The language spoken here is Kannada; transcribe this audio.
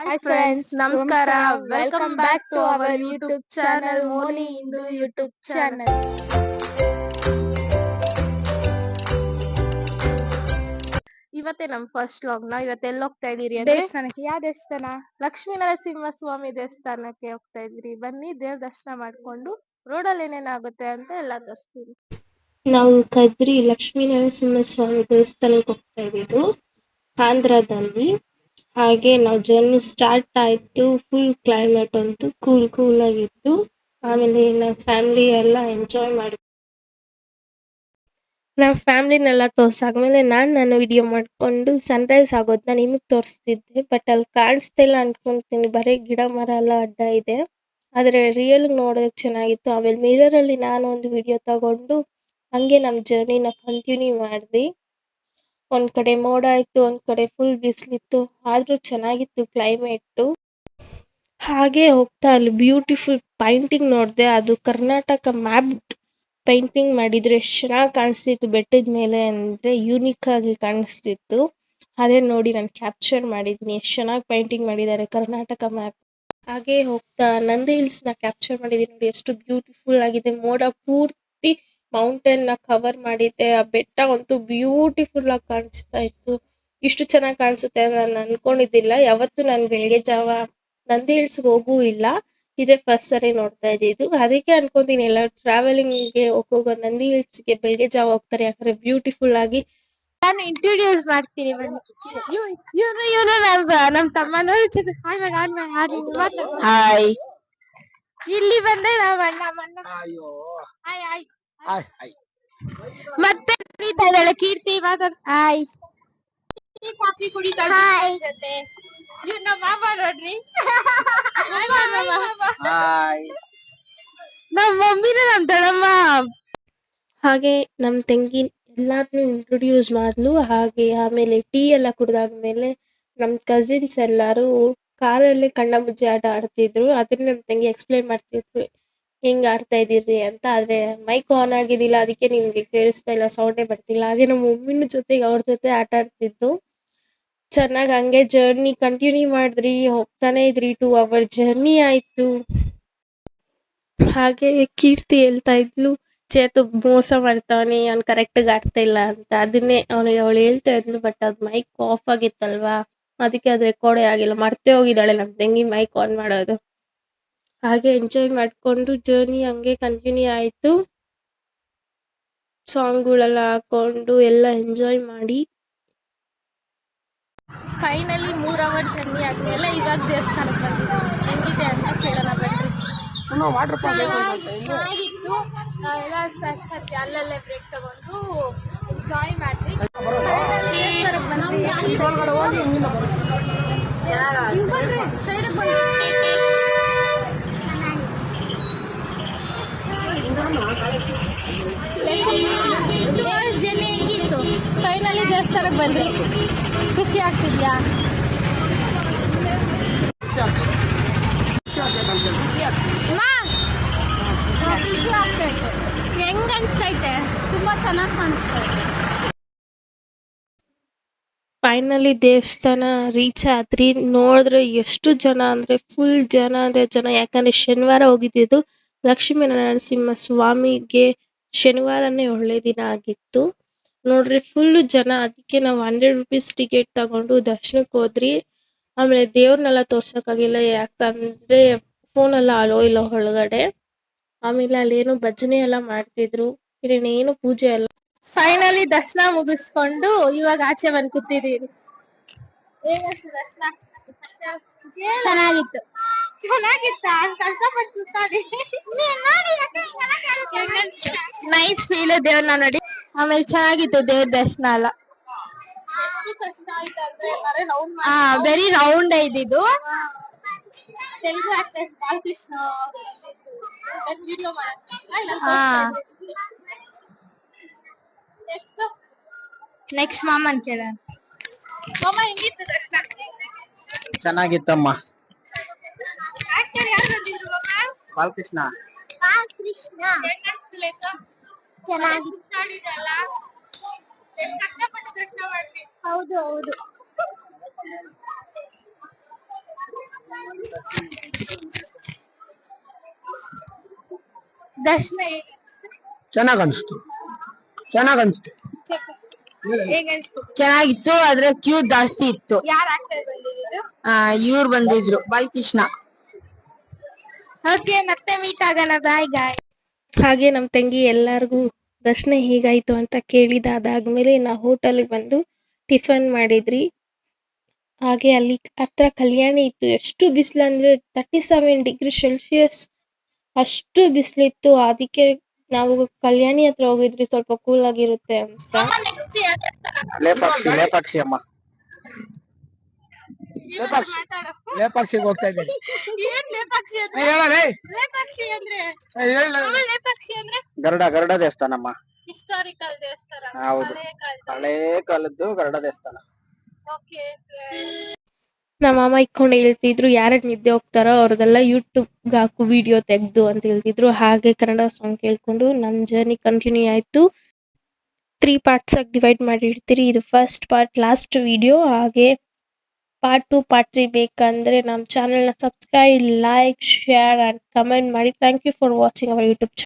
Hi friends, Namaskara. Welcome back to our YouTube channel, Moni Hindu YouTube channel. ಇವತ್ತೇ ನಮ್ ಫಸ್ಟ್ ವ್ಲಾಗ್ ನ ಇವತ್ತು ಎಲ್ಲಿ ಹೋಗ್ತಾ ಇದೀರಿ ಅಂದ್ರೆ ದೇವಸ್ಥಾನಕ್ಕೆ. ಯಾವ ದೇವಸ್ಥಾನ? ಲಕ್ಷ್ಮೀ ನರಸಿಂಹ ಸ್ವಾಮಿ ದೇವಸ್ಥಾನಕ್ಕೆ ಹೋಗ್ತಾ ಇದ್ರಿ. ಬನ್ನಿ ದೇವ್ರ ದರ್ಶನ ಮಾಡ್ಕೊಂಡು ರೋಡಲ್ಲಿ ಏನೇನಾಗುತ್ತೆ ಅಂತ ಎಲ್ಲ ತೋರಿಸ್ತೀವಿ. ನಾವು ಕದ್ರಿ ಲಕ್ಷ್ಮೀ ನರಸಿಂಹಸ್ವಾಮಿ ದೇವಸ್ಥಾನಕ್ಕೆ ಹೋಗ್ತಾ ಇದ್ದಿದ್ದು ಆಂಧ್ರದಲ್ಲಿ. ಹಾಗೆ ನಾವು ಜರ್ನಿ ಸ್ಟಾರ್ಟ್ ಆಯ್ತು. ಫುಲ್ ಕ್ಲೈಮೇಟ್ ಅಂತೂ ಕೂಲ್ ಆಗಿತ್ತು. ಆಮೇಲೆ ನಾವು ಫ್ಯಾಮಿಲಿ ಎಲ್ಲ ಎಂಜಾಯ್ ಮಾಡಿ ನಾವು ಫ್ಯಾಮಿಲಿನೆಲ್ಲ ತೋರ್ಸಾದ್ಮೇಲೆ ನಾನು ವಿಡಿಯೋ ಮಾಡ್ಕೊಂಡು ಸನ್ರೈಸ್ ಆಗೋದನ್ನ ನಿಮಗೆ ತೋರಿಸ್ತಿದ್ದೆ. ಬಟ್ ಅಲ್ಲಿ ಕಾಣಿಸ್ತಿಲ್ಲ ಅನ್ಕೊಂತೀನಿ, ಬರೀ ಗಿಡ ಮರ ಎಲ್ಲ ಅಡ್ಡ ಇದೆ. ಆದರೆ ರಿಯಲ್ ನೋಡೋಕೆ ಚೆನ್ನಾಗಿತ್ತು. ಆಮೇಲೆ ಮಿರರಲ್ಲಿ ನಾನು ಒಂದು ವಿಡಿಯೋ ತಗೊಂಡು ಹಂಗೆ ನಮ್ಮ ಜರ್ನಿನ ಕಂಟಿನ್ಯೂ ಮಾಡಿದ್ವಿ. ಒಂದ್ ಕಡೆ ಮೋಡ ಇತ್ತು, ಒಂದ್ ಕಡೆ ಫುಲ್ ಬಿಸಿಲಿತ್ತು. ಆದ್ರೂ ಚೆನ್ನಾಗಿತ್ತು ಕ್ಲೈಮೇಟ್. ಹಾಗೆ ಹೋಗ್ತಾ ಅಲ್ಲಿ ಬ್ಯೂಟಿಫುಲ್ ಪೈಂಟಿಂಗ್ ನೋಡಿದೆ. ಅದು ಕರ್ನಾಟಕ ಮ್ಯಾಪ್ ಪೈಂಟಿಂಗ್ ಮಾಡಿದ್ರು. ಎಷ್ಟು ಚೆನ್ನಾಗಿ ಕಾಣಿಸ್ತಿತ್ತು ಬೆಟ್ಟದ ಮೇಲೆ ಅಂದ್ರೆ, ಯೂನಿಕ್ ಆಗಿ ಕಾಣಿಸ್ತಿತ್ತು. ಅದೇ ನೋಡಿ ನಾನು ಕ್ಯಾಪ್ಚರ್ ಮಾಡಿದ್ದೀನಿ. ಎಷ್ಟು ಚೆನ್ನಾಗಿ ಪೈಂಟಿಂಗ್ ಮಾಡಿದ್ದಾರೆ ಕರ್ನಾಟಕ ಮ್ಯಾಪ್. ಹಾಗೆ ಹೋಗ್ತಾ ನಂದಿ ಹಿಲ್ಸ್ ನ ಕ್ಯಾಪ್ಚರ್ ಮಾಡಿದ್ದೀನಿ. ನೋಡಿ ಎಷ್ಟು ಬ್ಯೂಟಿಫುಲ್ ಆಗಿದೆ. ಮೋಡ ಪೂರ್ತಿ ಮೌಂಟೇನ್ ನ ಕವರ್ ಮಾಡಿದ್ದೆ. ಆ ಬೆಟ್ಟ ಅಂತೂ ಬ್ಯೂಟಿಫುಲ್ ಆಗಿ ಕಾಣಿಸ್ತಾ ಇತ್ತು. ಇಷ್ಟು ಚೆನ್ನಾಗಿ ಕಾಣಿಸುತ್ತೆ ಅಂತ ನಾನು ಅನ್ಕೊಂಡಿದ್ದಿಲ್ಲ. ಯಾವತ್ತು ನಾನು ಬೆಳಿಗ್ಗೆ ಜಾವ ನಂದಿ ಹಿಲ್ಸ್ ಹೋಗೂ ಇಲ್ಲ, ಇದೇ ಫಸ್ಟ್ ಸರಿ ನೋಡ್ತಾ ಇದ್ದಿದ್ದು. ಅದಕ್ಕೆ ಅನ್ಕೊಂತೀನಿ ಎಲ್ಲ ಟ್ರಾವೆಲಿಂಗ್ ಗೆ ಹೋಗೋ ನಂದಿ ಹಿಲ್ಸ್ ಗೆ ಬೆಳಿಗ್ಗೆ ಜಾವ ಹೋಗ್ತಾರೆ, ಯಾಕಂದ್ರೆ ಬ್ಯೂಟಿಫುಲ್ ಆಗಿ. ನಾನು ಇಂಟ್ರೊಡ್ಯೂಸ್ ಮಾಡ್ತೀನಿ ಬನ್ನಿ. ಇವನು ನಮ್ ತಮ್ಮನೂ ಹಾಯ್. ಇಲ್ಲಿ ಬಂದೆ ಮತ್ತೆ ಕುಡಿತಾ ಇದ್ದಾಳೆ ಕೀರ್ತಿ. ಹಾಯ್. ಕಾಫಿ ಕುಡಿತಾ ಜೊತೆ ಇವ್ ನಮ್ಮ ಮಾಮ ನೋಡ್ರಿ. ನಮ್ ಮಮ್ಮಿನ ನಮ್ ದೊಡ್ಡಮ್ಮ. ಹಾಗೆ ನಮ್ ತಂಗಿ ಎಲ್ಲಾರ್ನು ಇಂಟ್ರೊಡ್ಯೂಸ್ ಮಾಡ್ಲು. ಹಾಗೆ ಆಮೇಲೆ ಟೀ ಎಲ್ಲ ಕುಡ್ದಾದ್ಮೇಲೆ ನಮ್ ಕಸಿನ್ಸ್ ಎಲ್ಲಾರು ಕಾರಲ್ಲಿ ಕಣ್ಣ ಮುಚ್ಚೆ ಆಟ ಆಡ್ತಿದ್ರು. ಅದನ್ನ ನಮ್ ತಂಗಿ ಎಕ್ಸ್ಪ್ಲೈನ್ ಮಾಡ್ತಿದ್ರು ಹೆಂಗ್ ಆಡ್ತಾ ಇದೀರಿ ಅಂತ. ಆದ್ರೆ ಮೈಕ್ ಆನ್ ಆಗಿದಿಲ್ಲ, ಅದಕ್ಕೆ ನಿಮ್ಗೆ ಕೇಳಿಸ್ತಾ ಇಲ್ಲ, ಸೌಂಡೇ ಬರ್ತಿಲ್ಲ. ಹಾಗೆ ನಮ್ಮ ಮಮ್ಮಿನ ಜೊತೆಗೆ ಅವ್ರ ಜೊತೆ ಆಟ ಆಡ್ತಿದ್ರು. ಚೆನ್ನಾಗ್ ಹಂಗೆ ಜರ್ನಿ ಕಂಟಿನ್ಯೂ ಮಾಡಿದ್ರಿ. ಹೋಗ್ತಾನೆ ಇದ್ರಿ. 2 hour ಜರ್ನಿ ಆಯ್ತು. ಹಾಗೆ ಕೀರ್ತಿ ಹೇಳ್ತಾ ಇದ್ಲು, ಚೇತು ಮೋಸ ಮಾಡ್ತಾವನೆ, ಅವ್ನು ಕರೆಕ್ಟ್ ಆಡ್ತಾ ಇಲ್ಲ ಅಂತ. ಅದನ್ನೇ ಅವಳು ಹೇಳ್ತಾ ಇದ್ಲು. ಬಟ್ ಅದ್ ಮೈಕ್ ಆಫ್ ಆಗಿತ್ತಲ್ವಾ, ಅದಕ್ಕೆ ಅದು ರೆಕಾರ್ಡೇ ಆಗಿಲ್ಲ. ಮರ್ತೇ ಹೋಗಿದ್ದಾಳೆ ನಮ್ ತಂಗಿ ಮೈಕ್ ಆನ್ ಮಾಡೋದು. ಹಾಗೆ ಎಂಜಾಯ್ ಮಾಡ್ಕೊಂಡು ಜರ್ನಿ ಹಂಗೆ ಕಂಟಿನ್ಯೂ ಆಯ್ತು. ಸಾಂಗ್ಗಳೆಲ್ಲ ಹಾಕೊಂಡು ಎಲ್ಲ ಎಂಜಾಯ್ ಮಾಡಿ ಫೈನಲಿ 3 hour ಜರ್ನಿ ಆದ್ಮೇಲೆ ಇವಾಗ ದೇವಸ್ಥಾನಕ್ಕೆ ಬಂದಿದ್ದೀವಿ. ಹೆಂಗಿದೆ ಅಂತ ಕೇಳೋಣ ಬನ್ರಿ. ಚೆನ್ನಾಗಿತ್ತು. ನಾವೆಲ್ಲ ಸತಿ ಅಲ್ಲಲ್ಲೇ ಬ್ರೇಕ್ ತಗೊಂಡು ಎಂಜಾಯ್ ಮಾಡ್ರಿ. ದೇವಸ್ಥಾನಕ್ಕೆ ಬಂದ್ರಿ. ಸೈಡಿಗೆ ಬಂದ್ರಿ. ಜರ್ನಿ ಹೆಂಗಿತ್ತು? ಫೈನಲಿ ದೇವಸ್ಥಾನಕ್ಕೆ ಬಂದ್ರಿ. ಖುಷಿ ಆಗ್ತಿದ್ಯಾ? ಖುಷಿ ಆಗ್ತೈತೆ. ಹೆಂಗ್ ಅನ್ಸ್ತೈತೆ? ತುಂಬಾ ಚೆನ್ನಾಗಿ ಕಾಣಿಸ್ತೈತೆ. ಫೈನಲಿ ದೇವಸ್ಥಾನ ರೀಚ್ ಆದ್ರಿ. ನೋಡಿದ್ರೆ ಎಷ್ಟು ಜನ ಅಂದ್ರೆ ಫುಲ್ ಜನ ಅಂದ್ರೆ ಜನ. ಯಾಕಂದ್ರೆ ಶನಿವಾರ ಹೋಗಿದ್ದು ಲಕ್ಷ್ಮೀ ನರಸಿಂಹ ಸ್ವಾಮಿಗೆ. ಶನಿವಾರನೇ ಒಳ್ಳೆ ದಿನ ಆಗಿತ್ತು ನೋಡ್ರಿ, ಫುಲ್ ಜನ. ಅದಕ್ಕೆ ನಾವು 100 rupees ಟಿಕೆಟ್ ತಗೊಂಡು ದರ್ಶನಕ್ಕೆ ಹೋದ್ರಿ. ಆಮೇಲೆ ದೇವ್ರನ್ನೆಲ್ಲ ತೋರ್ಸಕ್ಕಾಗಿಲ್ಲ, ಯಾಕಂದ್ರೆ ಫೋನ್ ಎಲ್ಲ ಅಲೋ ಇಲ್ಲ ಒಳಗಡೆ. ಆಮೇಲೆ ಅಲ್ಲಿ ಏನೋ ಭಜನೆ ಎಲ್ಲ ಮಾಡ್ತಿದ್ರು, ಇನ್ನೇನು ಪೂಜೆ ಎಲ್ಲ. ಫೈನಲಿ ದರ್ಶನ ಮುಗಿಸ್ಕೊಂಡು ಇವಾಗ ಆಚೆ ಬಂದು ಕೂತಿದೀನಿ. ಹೇಗಷ್ಟು ದರ್ಶನ? ಚೆನ್ನಾಗಿತ್ತು. ನೈಸ್ ಫೀಲ್ ದೇವ್ರನ್ನ ನೋಡಿ. ಆಮೇಲೆ ಚೆನ್ನಾಗಿತ್ತು ದೇವ್ರ ದರ್ಶನ ಎಲ್ಲ. ವೆರಿ ರೌಂಡ್ ಇದ್ದಿದ್ದು. Telugu actors Balakrishna video next ಮಾಮನ್ ಕೇಳೋಣ. ಮಾಮ ಹೆಂಗಿತ್ತು ದರ್ಶನ? ಚೆನ್ನಾಗಿತ್ತಮ್ಮ. ಆಕ್ಟರ್ ಯಾರು ಬಂದಿದ್ರು ಮಾಮ? ಬಾಲಕೃಷ್ಣ. ಚೆನ್ನಾಗಿ ಕಷ್ಟಪಟ್ಟು ದರ್ಶನ ಮಾಡ್ತೀವಿ. ಹೌದು. ದರ್ಶನ ಚೆನ್ನಾಗ್ ಅನ್ಸ್ತು ಚೆನ್ನಾಗಿತ್ತು, ಆದ್ರೆ ಕ್ಯೂ ಜಾಸ್ತಿ ಇತ್ತು. ಯಾರ್ ಆಕ್ಟರ್ ಬಂದಿದ್ರು? ಇವ್ರು ಬಂದಿದ್ರು, ಬಾಲಕೃಷ್ಣ. ಓಕೆ, ಮತ್ತೆ ಮೀಟ್ ಆಗೋಣ. ಬಾಯ್ ಗಾಯ್. ಹಾಗೆ ನಮ್ಮ ತಂಗಿ ಎಲ್ಲರಿಗೂ ದರ್ಶನ ಹೇಗಾಯ್ತು ಅಂತ ಕೇಳಿದಾದ್ಮೇಲೆ ನಾವು ಹೋಟೆಲ್ಗೆ ಬಂದು ಟಿಫನ್ ಮಾಡಿದ್ರಿ. ಹಾಗೆ ಅಲ್ಲಿ ಹತ್ರ ಕಲ್ಯಾಣಿ ಇತ್ತು. ಎಷ್ಟು ಬಿಸಿಲು ಅಂದ್ರೆ 37°C ಅಷ್ಟು ಬಿಸಿಲಿತ್ತು. ಅದಕ್ಕೆ ನಾವು ಕಲ್ಯಾಣಿ ಹತ್ರ ಹೋಗಿದ್ರಿ, ಸ್ವಲ್ಪ ಕೂಲ್ ಆಗಿರುತ್ತೆ ಅಂತ. ಲೇಪಾಕ್ಷಿ ಅಮ್ಮ, ಲೇಪಾಕ್ಷಿಗೆ ಹೋಗ್ತಾ ಇದ್ದೀನಿ. ಗರುಡ ದೇವಸ್ಥಾನಮ್ಮ, ಹಿಸ್ಟಾರಿಕಲ್ ದೇವಸ್ಥಾನ. ಹೌದು, ಹಳೇ ಕಾಲದ್ದು ಗರುಡ ದೇವಸ್ಥಾನ. ನಮ್ಮ ಮಾಮ ಇಟ್ಕೊಂಡು ಹೇಳ್ತಿದ್ರು, ಯಾರ್ಯಾರು ನಿದ್ದೆ ಹೋಗ್ತಾರೋ ಅವ್ರದೆಲ್ಲ ಯೂಟ್ಯೂಬ್ಗೆ ಹಾಕು ವಿಡಿಯೋ ತೆಗ್ದು ಅಂತ ಹೇಳ್ತಿದ್ರು. ಹಾಗೆ ಕನ್ನಡ ಸಾಂಗ್ ಕೇಳ್ಕೊಂಡು ನಮ್ಮ ಜರ್ನಿ ಕಂಟಿನ್ಯೂ ಆಯ್ತು. 3 ಪಾರ್ಟ್ಸ್ ಆಗಿ ಡಿವೈಡ್ ಮಾಡಿರ್ತೀರಿ. ಇದು ಫಸ್ಟ್ ಪಾರ್ಟ್, ಲಾಸ್ಟ್ ವಿಡಿಯೋ. ಹಾಗೆ ಪಾರ್ಟ್ 2 ಪಾರ್ಟ್ 3 ಬೇಕಂದ್ರೆ ನಮ್ಮ ಚಾನೆಲ್ನ subscribe, like, share and comment ಮಾಡಿ. Thank you for watching our YouTube channel.